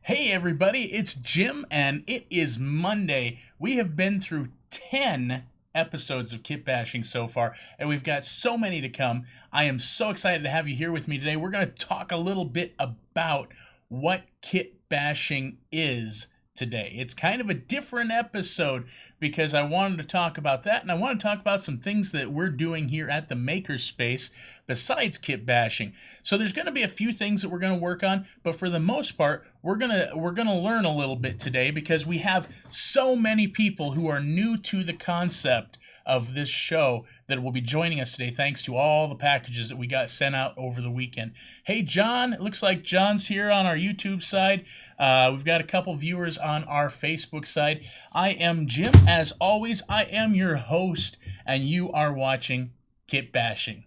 Hey everybody, it's Jim and it is Monday. We have been through 10 episodes of Kitbashing so far and we've got so many to come. I am so excited to have you here with me today. We're going to talk a little bit about what kitbashing is today. It's kind of a different episode because I wanted to talk about that, and I want to talk about some things that we're doing here at the Makerspace besides kitbashing. So there's going to be a few things that we're going to work on, but for the most part, we're going to learn a little bit today because we have so many people who are new to the concept of this show that will be joining us today thanks to all the packages that we got sent out over the weekend. Hey John, it looks like John's here on our YouTube side. We've got a couple viewers on our Facebook side. I am Jim. As always, I am your host, and you are watching Kitbashing.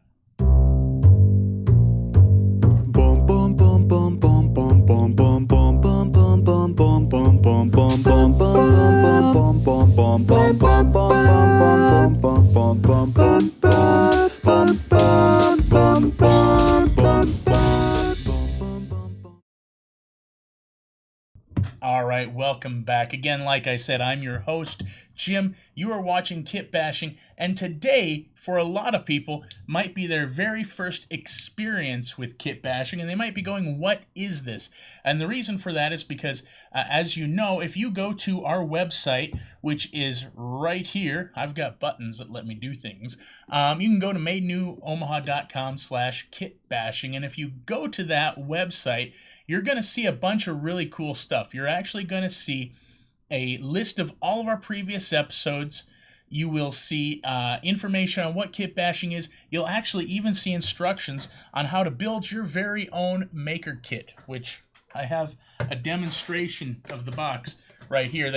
All right, welcome back. Again, like I said, I'm your host, Jim. You are watching Kitbashing, and today, for a lot of people, might be their very first experience with kitbashing, and they might be going, what is this? And the reason for that is because, as you know, if you go to our website, which is right here, I've got buttons that let me do things, you can go to madenewOmaha.com/kitbashing, and if you go to that website, you're going to see a bunch of really cool stuff. You're actually going to see a list of all of our previous episodes. You will see information on what kitbashing is. You'll actually even see instructions on how to build your very own maker kit, which I have a demonstration of the box right here.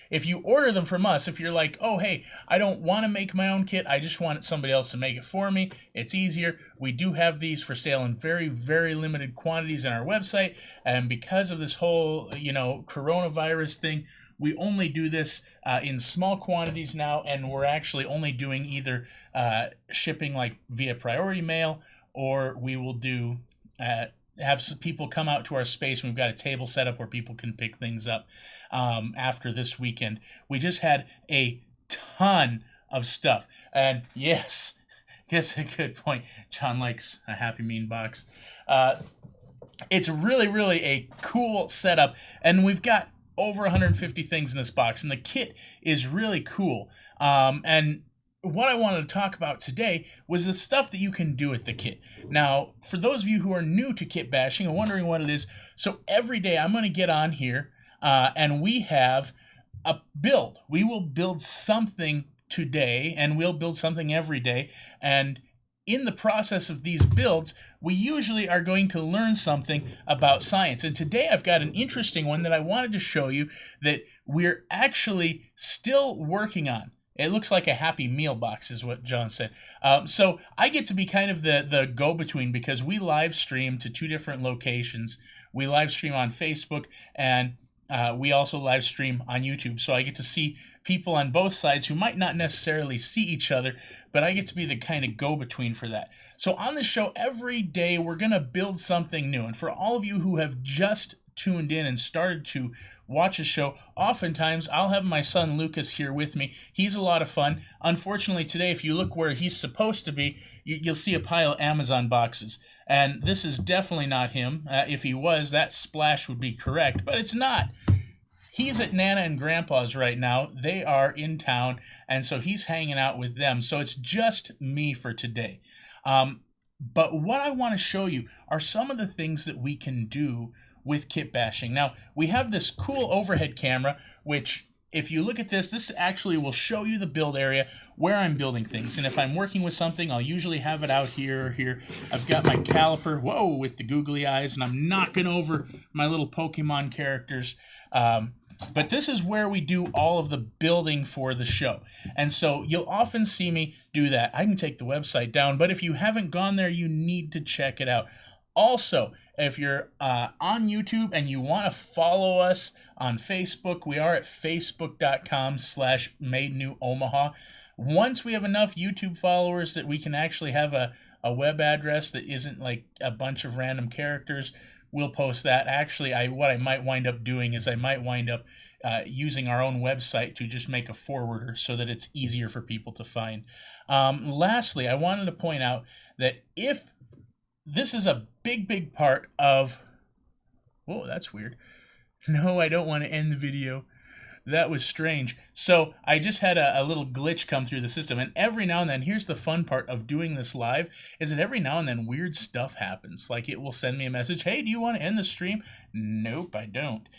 If you order them from us, if you're like, oh, hey, I don't want to make my own kit, I just want somebody else to make it for me, it's easier. We do have these for sale in very, very limited quantities on our website, and because of this whole, coronavirus thing, we only do this in small quantities now, and we're actually only doing either shipping like via priority mail, or we will do have some people come out to our space. We've got a table set up where people can pick things up after this weekend. We just had a ton of stuff. And yes, that's a good point. John likes a Happy Mean box. It's really, really a cool setup. And we've got over 150 things in this box. And the kit is really cool. And what I wanted to talk about today was the stuff that you can do with the kit. Now, for those of you who are new to kitbashing and wondering what it is, so every day I'm going to get on here and we have a build. We will build something today, and we'll build something every day. And in the process of these builds, we usually are going to learn something about science. And today I've got an interesting one that I wanted to show you that we're actually still working on. It looks like a Happy Meal box is what John said. So I get to be kind of the go-between because we live stream to two different locations. We live stream on Facebook, and we also live stream on YouTube. So I get to see people on both sides who might not necessarily see each other, but I get to be the kind of go-between for that. So on the show, every day we're going to build something new. And for all of you who have just tuned in and started to watch a show, oftentimes I'll have my son Lucas here with me. He's a lot of fun. Unfortunately today, if you look where he's supposed to be, you'll see a pile of Amazon boxes, and this is definitely not him. If he was, that splash would be correct, but it's not. He's at Nana and Grandpa's right now. They are in town, and so he's hanging out with them. So it's just me for today. But what I want to show you are some of the things that we can do with kitbashing. Now, we have this cool overhead camera, which if you look at this actually will show you the build area where I'm building things. And if I'm working with something, I'll usually have it out here or here. I've got my caliper, whoa, with the googly eyes, and I'm knocking over my little Pokemon characters. But this is where we do all of the building for the show. And so you'll often see me do that. I can take the website down, but if you haven't gone there, you need to check it out. Also, if you're on YouTube and you want to follow us on Facebook, we are at facebook.com/madenewOmaha. Once we have enough YouTube followers that we can actually have a web address that isn't like a bunch of random characters, we'll post that. Actually, what I might wind up doing is I might wind up using our own website to just make a forwarder so that it's easier for people to find. Lastly, I wanted to point out that if this is a big part of... Whoa, that's weird. No, I don't want to end the video. That was strange. So I just had a little glitch come through the system, and every now and then, here's the fun part of doing this live, is that every now and then weird stuff happens. Like it will send me a message, hey, do you want to end the stream? Nope, I don't.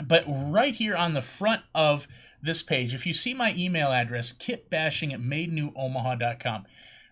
But right here on the front of this page, if you see my email address, kitbashing@madenewOmaha.com,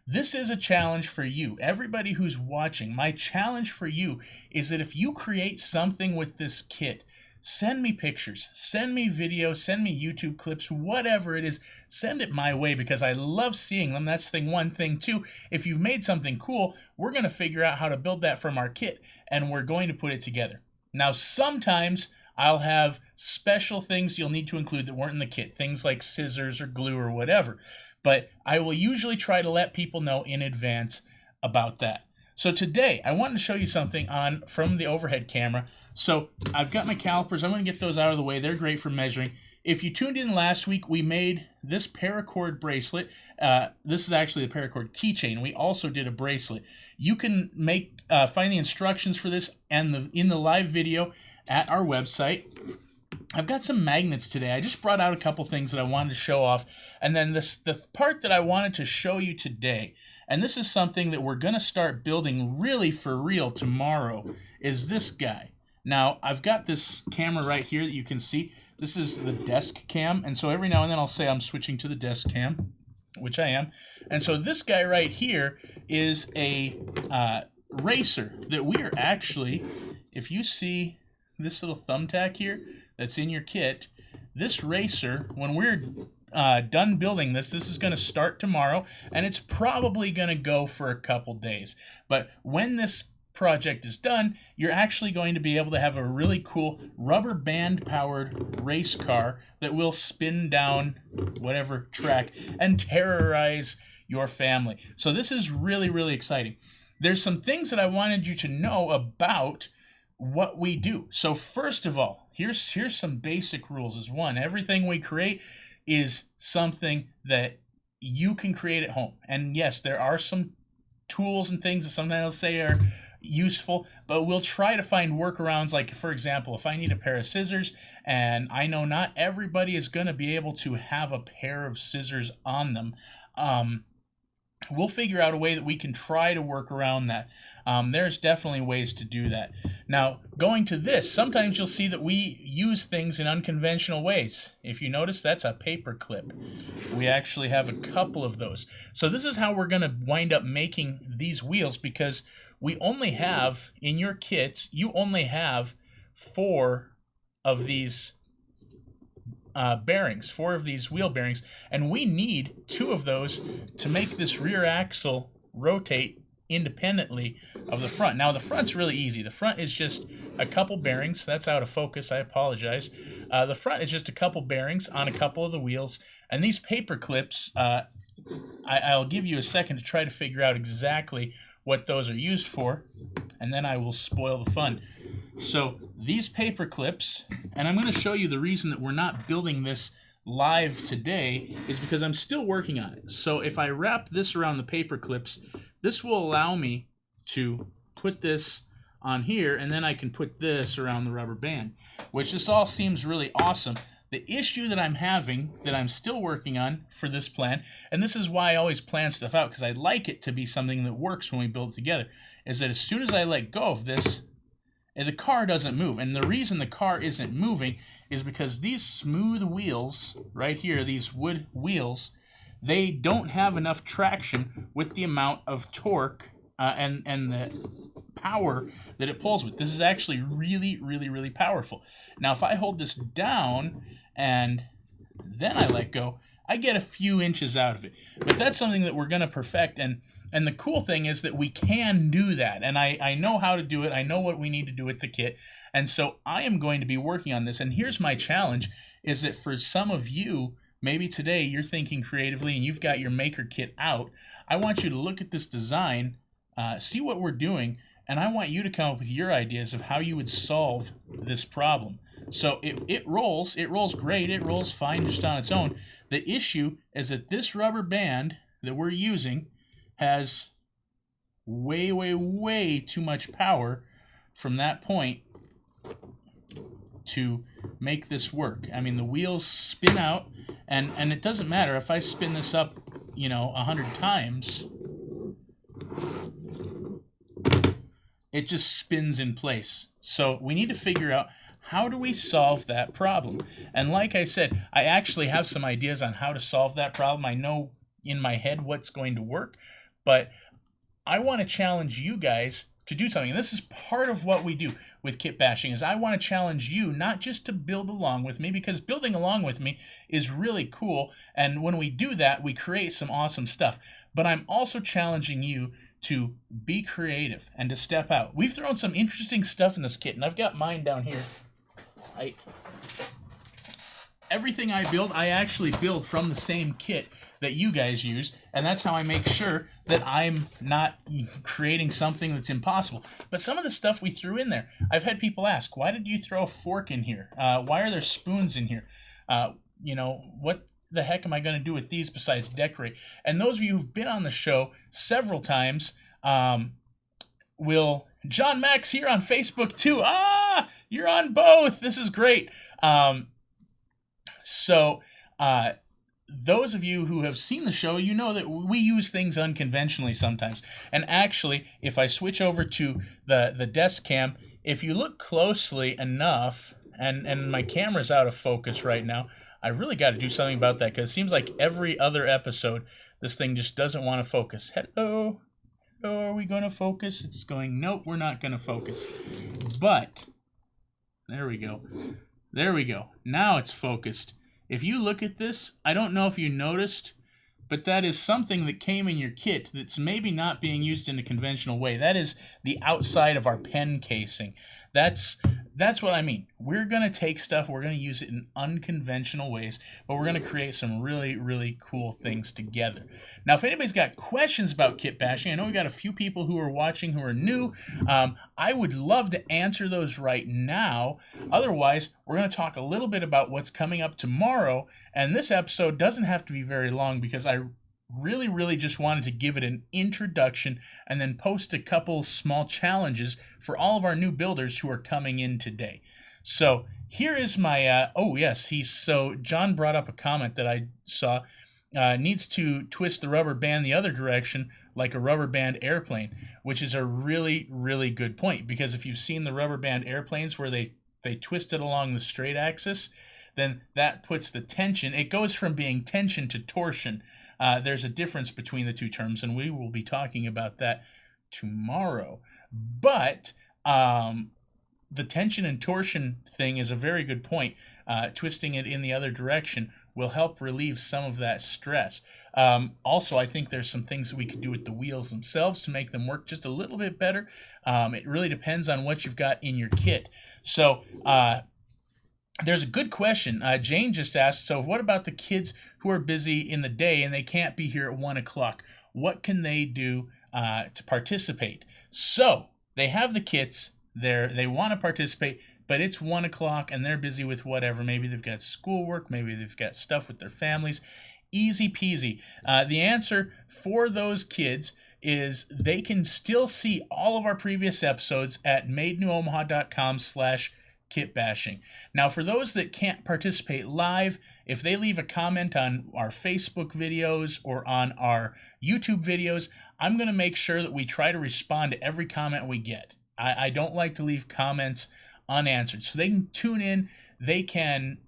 this is a challenge for you. Everybody who's watching, my challenge for you is that if you create something with this kit, send me pictures, send me videos, send me YouTube clips, whatever it is, send it my way because I love seeing them. That's thing one. Thing two, if you've made something cool, we're going to figure out how to build that from our kit, and we're going to put it together. Now, sometimes I'll have special things you'll need to include that weren't in the kit, things like scissors or glue or whatever. But I will usually try to let people know in advance about that. So today, I wanted to show you something from the overhead camera. So I've got my calipers. I'm going to get those out of the way. They're great for measuring. If you tuned in last week, we made this paracord bracelet. This is actually a paracord keychain. We also did a bracelet. You can find the instructions for this and in the live video at our website. I've got some magnets today. I just brought out a couple things that I wanted to show off. And then the part that I wanted to show you today, and this is something that we're going to start building really for real tomorrow, is this guy. Now, I've got this camera right here that you can see. This is the desk cam. And so every now and then I'll say I'm switching to the desk cam, which I am. And so this guy right here is a racer that we are actually, if you see this little thumbtack here that's in your kit, this racer, when we're done building this is going to start tomorrow, and it's probably going to go for a couple days. But when this project is done, you're actually going to be able to have a really cool rubber band powered race car that will spin down whatever track and terrorize your family. So this is really exciting. There's some things that I wanted you to know about what we do. So first of all, here's some basic rules. Is one, everything we create is something that you can create at home. And yes, there are some tools and things that sometimes I'll say are useful, but we'll try to find workarounds. Like, for example, if I need a pair of scissors, and I know not everybody is going to be able to have a pair of scissors on them, we'll figure out a way that we can try to work around that. There's definitely ways to do that. Now, going to this, sometimes you'll see that we use things in unconventional ways. If you notice, that's a paper clip. We actually have a couple of those. So this is how we're going to wind up making these wheels, because we only have, in your kits, you only have 4 of these bearings, 4 of these wheel bearings, and we need 2 of those to make this rear axle rotate independently of the front. Now the front's really easy. The front is just a couple bearings. That's out of focus, I apologize. The front is just a couple bearings on a couple of the wheels, and these paper clips, I'll give you a second to try to figure out exactly what those are used for, and then I will spoil the fun. So these paper clips, and I'm going to show you the reason that we're not building this live today is because I'm still working on it. So if I wrap this around the paper clips, this will allow me to put this on here, and then I can put this around the rubber band, which this all seems really awesome. The issue that I'm having, that I'm still working on for this plan, and this is why I always plan stuff out, because I like it to be something that works when we build it together, is that as soon as I let go of this, the car doesn't move. And the reason the car isn't moving is because these smooth wheels right here, these wood wheels, they don't have enough traction with the amount of torque and the power that it pulls with. This is actually really powerful. Now if I hold this down and then I let go, I get a few inches out of it. But that's something that we're going to perfect, and the cool thing is that we can do that, and I know how to do it. I know what we need to do with the kit, and so I am going to be working on this. And here's my challenge, is that for some of you, maybe today you're thinking creatively and you've got your maker kit out. I want you to look at this design, see what we're doing, and I want you to come up with your ideas of how you would solve this problem. So it rolls great, it rolls fine just on its own. The issue is that this rubber band that we're using has way too much power from that point to make this work. I mean, the wheels spin out, and it doesn't matter if I spin this up, 100 times, it just spins in place. So we need to figure out, how do we solve that problem? And like I said, I actually have some ideas on how to solve that problem. I know in my head what's going to work, but I want to challenge you guys to do something. And this is part of what we do with Kitbashing, is I want to challenge you not just to build along with me, because building along with me is really cool. And when we do that, we create some awesome stuff. But I'm also challenging you to be creative and to step out. We've thrown some interesting stuff in this kit, and I've got mine down here. Everything I build, I actually build from the same kit that you guys use, and that's how I make sure that I'm not creating something that's impossible. But some of the stuff we threw in there, I've had people ask, why did you throw a fork in here? Why are there spoons in here? What the heck am I going to do with these besides decorate? And those of you who've been on the show several times will... John Max here on Facebook too. You're on both. This is great. So those of you who have seen the show, you know that we use things unconventionally sometimes. And actually, if I switch over to the desk cam, if you look closely enough, and my camera's out of focus right now, I really got to do something about that, because it seems like every other episode, this thing just doesn't want to focus. Hello? Are we going to focus? It's going, nope, we're not going to focus. But, there we go. There we go. Now it's focused. If you look at this, I don't know if you noticed, but that is something that came in your kit that's maybe not being used in a conventional way. That is the outside of our pen casing. That's what I mean. We're going to take stuff, we're going to use it in unconventional ways, but we're going to create some really cool things together. Now, if anybody's got questions about Kitbashing, I know we got a few people who are watching who are new. I would love to answer those right now. Otherwise, we're going to talk a little bit about what's coming up tomorrow, and this episode doesn't have to be very long, because I really just wanted to give it an introduction and then post a couple small challenges for all of our new builders who are coming in today. So here is my, so John brought up a comment that I saw, needs to twist the rubber band the other direction like a rubber band airplane, which is a really good point, because if you've seen the rubber band airplanes where they twist it along the straight axis, then that puts the tension. It goes from being tension to torsion. There's a difference between the two terms, and we will be talking about that tomorrow. But the tension and torsion thing is a very good point. Twisting it in the other direction will help relieve some of that stress. Also, I think there's some things that we could do with the wheels themselves to make them work just a little bit better. It really depends on what you've got in your kit. So, there's a good question. Jane just asked, so what about the kids who are busy in the day and they can't be here at 1 o'clock? What can they do to participate? So they have the kits there. They want to participate, but it's 1 o'clock and they're busy with whatever. Maybe they've got schoolwork. Maybe they've got stuff with their families. Easy peasy. The answer for those kids is they can still see all of our previous episodes at madenewOmaha.com/kitbashing. Now, for those that can't participate live, if they leave a comment on our Facebook videos or on our YouTube videos, I'm going to make sure that we try to respond to every comment we get. I don't like to leave comments unanswered. So they can tune in, they can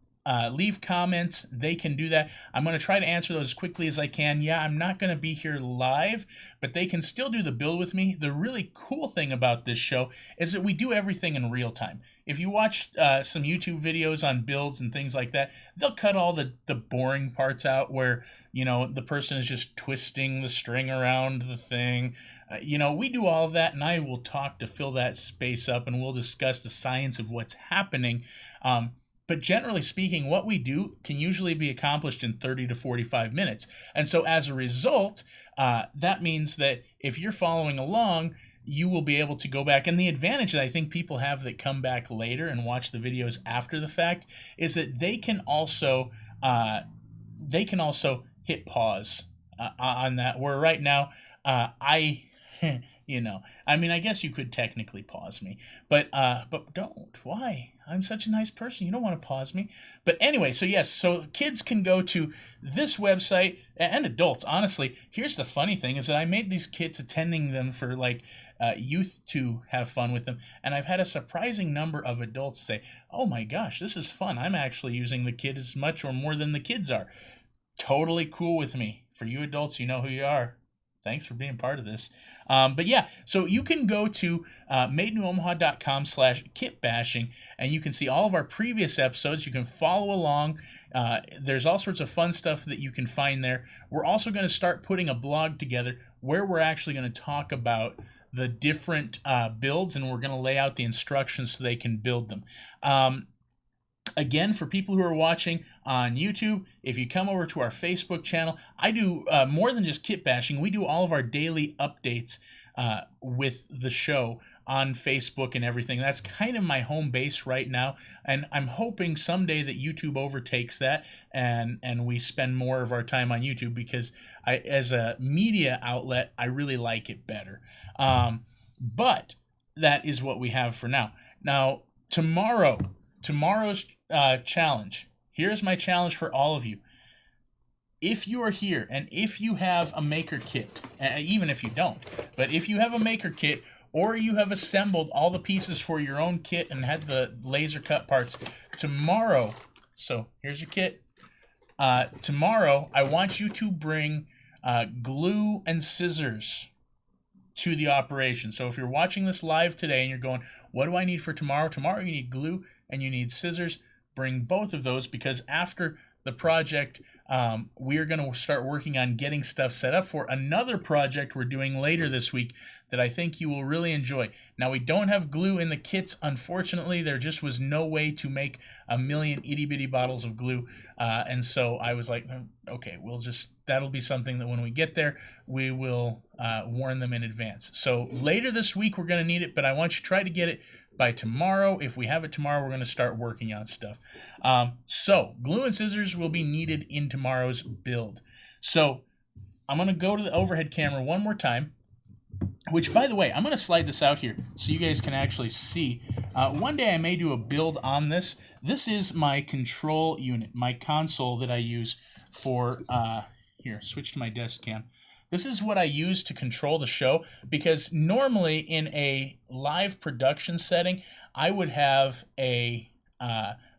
leave comments, they can do that. I'm going to try to answer those as quickly as I can. Yeah, I'm not going to be here live, but they can still do the build with me. The really cool thing about this show is that we do everything in real time. If you watch some YouTube videos on builds and things like that, they'll cut all the boring parts out where, the person is just twisting the string around the thing. We do all of that, and I will talk to fill that space up, and we'll discuss the science of what's happening. But generally speaking, what we do can usually be accomplished in 30 to 45 minutes. And so as a result, that means that if you're following along, you will be able to go back. And the advantage that I think people have that come back later and watch the videos after the fact is that they can also hit pause on that. Where right now, I I mean, I guess you could technically pause me, but don't. Why? I'm such a nice person. You don't want to pause me. But anyway, so yes, so kids can go to this website, and adults. Honestly, here's the funny thing is that I made these kits attending them for like youth to have fun with them, and I've had a surprising number of adults say, "Oh my gosh, this is fun. I'm actually using the kit as much or more than the kids are." Totally cool with me. For you adults, you know who you are. Thanks for being part of this. But yeah, so you can go to madeinomaha.com/kitbashing, and you can see all of our previous episodes. You can follow along. There's all sorts of fun stuff that you can find there. We're also going to start putting a blog together where we're actually going to talk about the different builds, and we're going to lay out the instructions so they can build them. Again, for people who are watching on YouTube, if you come over to our Facebook channel, I do more than just kit bashing. We do all of our daily updates with the show on Facebook and everything. That's kind of my home base right now, and I'm hoping someday that YouTube overtakes that and we spend more of our time on YouTube, because as a media outlet, I really like it better. But that is what we have for now. Now, tomorrow's challenge. Here's my challenge for all of you. If you are here and if you have a maker kit, even if you don't, but if you have a maker kit or you have assembled all the pieces for your own kit and had the laser cut parts, tomorrow, so here's your kit. Tomorrow, I want you to bring glue and scissors to the operation. So if you're watching this live today and you're going, what do I need for tomorrow? Tomorrow you need glue and you need scissors. Bring both of those, because after the project, we are going to start working on getting stuff set up for another project we're doing later this week that I think you will really enjoy. Now, we don't have glue in the kits, unfortunately. There just was no way to make a million itty-bitty bottles of glue, and so I was like, okay, that'll be something that when we get there, we will warn them in advance. So later this week, we're going to need it, but I want you to try to get it by tomorrow. If we have it tomorrow, we're going to start working on stuff. So glue and scissors will be needed in tomorrow's build. So I'm going to go to the overhead camera one more time, which, by the way, I'm going to slide this out here so you guys can actually see. One day I may do a build on this. This is my control unit, my console that I use for, here, switch to my desk cam. This is what I use to control the show, because normally in a live production setting, I would have a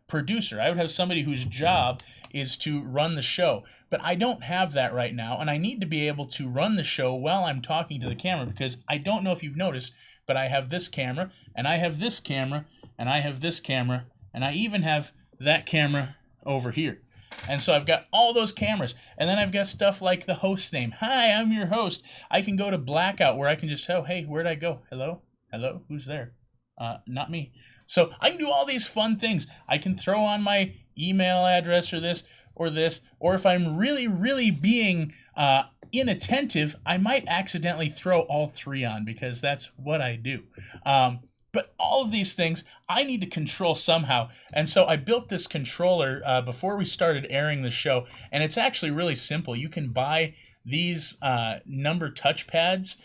producer. I would have somebody whose job is to run the show, but I don't have that right now, and I need to be able to run the show while I'm talking to the camera, because I don't know if you've noticed, but I have this camera, and I have this camera, and I have this camera, and I even have that camera over here. And so I've got all those cameras, and then I've got stuff like the host name. Hi, I'm your host. I can go to blackout where I can just say, oh, hey, where'd I go? Hello? Hello? Who's there? Not me. So I can do all these fun things. I can throw on my email address or this, or if I'm really, really being inattentive, I might accidentally throw all three on, because that's what I do. But all of these things I need to control somehow. And so I built this controller before we started airing the show. And it's actually really simple. You can buy these number touchpads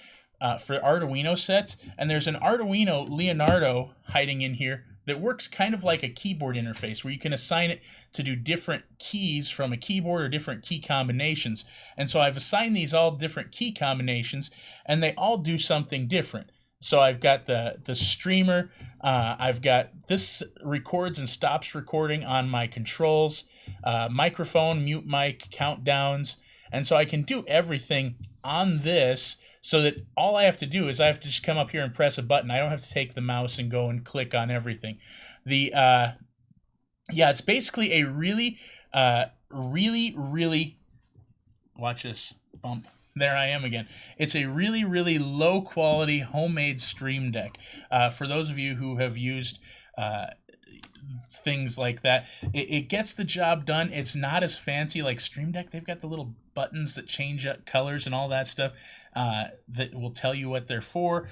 for Arduino sets. And there's an Arduino Leonardo hiding in here that works kind of like a keyboard interface, where you can assign it to do different keys from a keyboard or different key combinations. And so I've assigned these all different key combinations, and they all do something different. So I've got the streamer, I've got this records and stops recording on my controls, microphone, mute mic, countdowns, and so I can do everything on this, so that all I have to do is I have to just come up here and press a button. I don't have to take the mouse and go and click on everything. Yeah, it's basically a really, watch this, bump. There I am again. It's a really, really low quality homemade Stream Deck. For those of you who have used things like that, it gets the job done. It's not as fancy like Stream Deck. They've got the little buttons that change up colors and all that stuff that will tell you what they're for.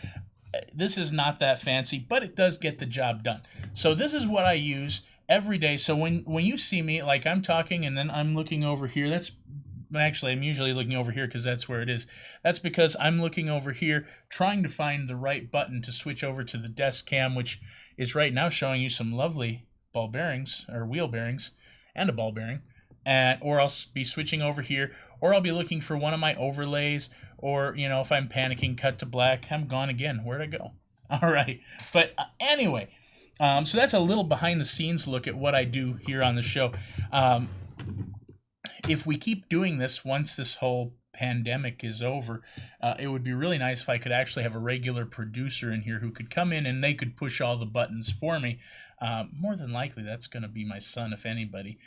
This is not that fancy, but it does get the job done. So this is what I use every day. So when you see me, like I'm talking and then I'm looking over here, that's actually I'm usually looking over here because that's where it is. That's because I'm looking over here trying to find the right button to switch over to the desk cam, which is right now showing you some lovely ball bearings or wheel bearings and a ball bearing. Or I'll be switching over here, or I'll be looking for one of my overlays, or, you know, if I'm panicking, cut to black. I'm gone again. Where'd I go? All right. But anyway, so that's a little behind the scenes look at what I do here on the show. If we keep doing this once this whole pandemic is over, it would be really nice if I could actually have a regular producer in here who could come in and they could push all the buttons for me. More than likely, that's going to be my son, if anybody,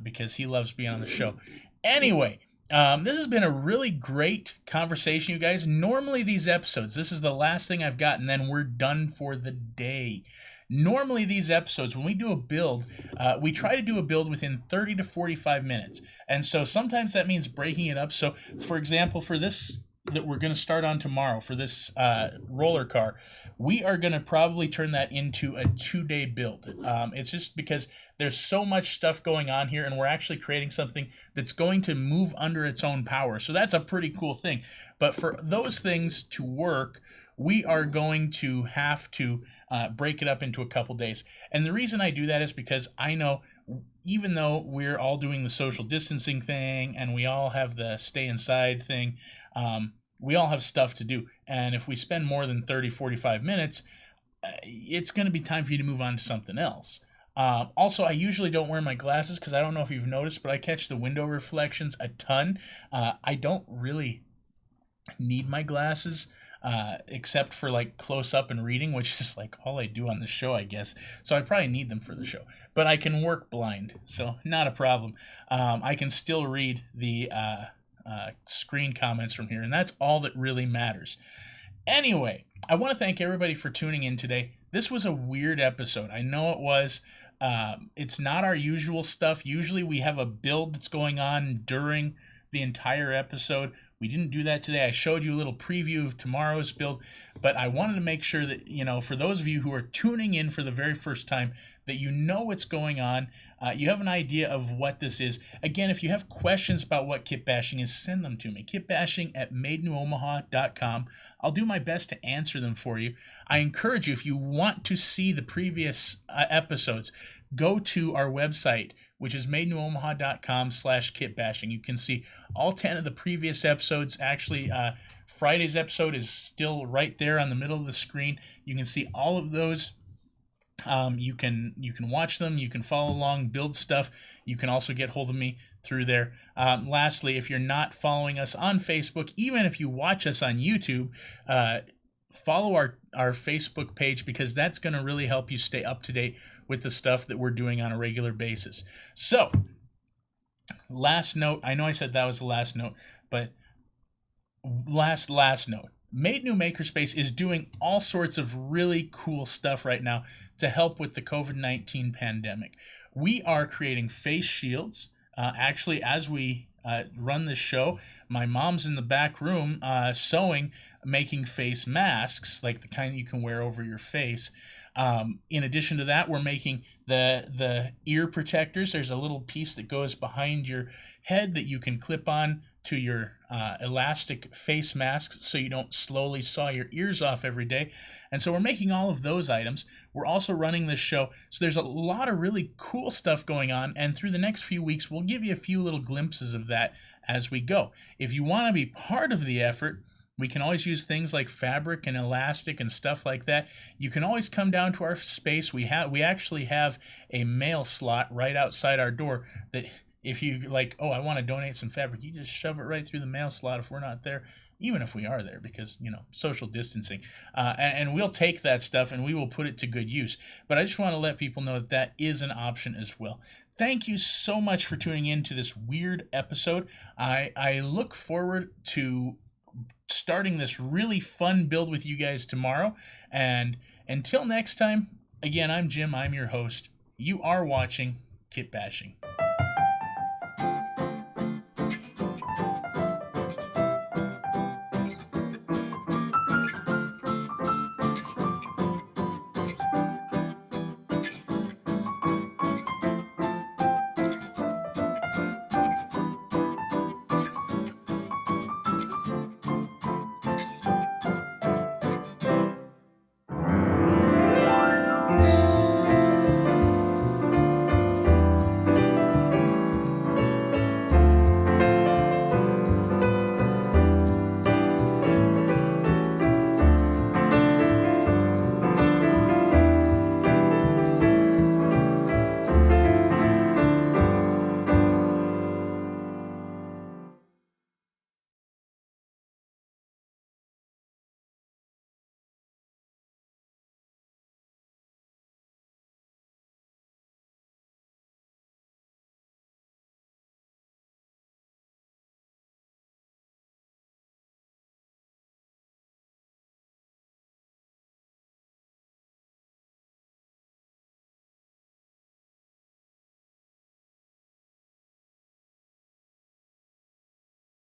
because he loves being on the show. Anyway, this has been a really great conversation, you guys. Normally, these episodes, this is the last thing I've got, and then we're done for the day. Normally, these episodes, when we do a build, we try to do a build within 30 to 45 minutes. And so sometimes that means breaking it up. So, for example, for this that we're going to start on tomorrow, for this roller car, we are going to probably turn that into a 2-day build. It's just because there's so much stuff going on here, and we're actually creating something that's going to move under its own power. So that's a pretty cool thing. But for those things to work, we are going to have to break it up into a couple days. And the reason I do that is because I know even though we're all doing the social distancing thing and we all have the stay inside thing, we all have stuff to do. And if we spend more than 30, 45 minutes, it's going to be time for you to move on to something else. Also, I usually don't wear my glasses because I don't know if you've noticed, but I catch the window reflections a ton. I don't really need my glasses. Except for like close up and reading, which is like all I do on the show, I guess. So I probably need them for the show, but I can work blind, so not a problem. I can still read the screen comments from here, and that's all that really matters. Anyway, I want to thank everybody for tuning in today. This was a weird episode. I know it was. It's not our usual stuff. Usually we have a build that's going on during the entire episode. We didn't do that today. I showed you a little preview of tomorrow's build, but I wanted to make sure that, you know, for those of you who are tuning in for the very first time, that you know what's going on. You have an idea of what this is. Again, if you have questions about what kitbashing is, send them to me. kitbashing@madenewOmaha.com. I'll do my best to answer them for you. I encourage you, if you want to see the previous episodes, go to our website, which is madenewOmaha.com/kitbashing. You can see all 10 of the previous episodes. Actually, Friday's episode is still right there on the middle of the screen. You can see all of those. You can watch them. You can follow along, build stuff. You can also get hold of me through there. Lastly, if you're not following us on Facebook, even if you watch us on YouTube, follow our Facebook page, because that's going to really help you stay up to date with the stuff that we're doing on a regular basis. So, last note. I know I said that was the last note, but last note. Made New Makerspace is doing all sorts of really cool stuff right now to help with the COVID-19 pandemic. We are creating face shields. Actually, as we run this show, my mom's in the back room sewing, making face masks, like the kind that you can wear over your face. In addition to that, we're making the ear protectors. There's a little piece that goes behind your head that you can clip on to your elastic face masks so you don't slowly saw your ears off every day. And so we're making all of those items. We're also running this show. So there's a lot of really cool stuff going on. And through the next few weeks, we'll give you a few little glimpses of that as we go. If you want to be part of the effort, we can always use things like fabric and elastic and stuff like that. You can always come down to our space. We actually have a mail slot right outside our door that if you like, oh, I want to donate some fabric, you just shove it right through the mail slot if we're not there, even if we are there, because, you know, social distancing. And we'll take that stuff and we will put it to good use. But I just want to let people know that that is an option as well. Thank you so much for tuning in to this weird episode. I look forward to starting this really fun build with you guys tomorrow. And until next time, again, I'm Jim. I'm your host. You are watching Kitbashing.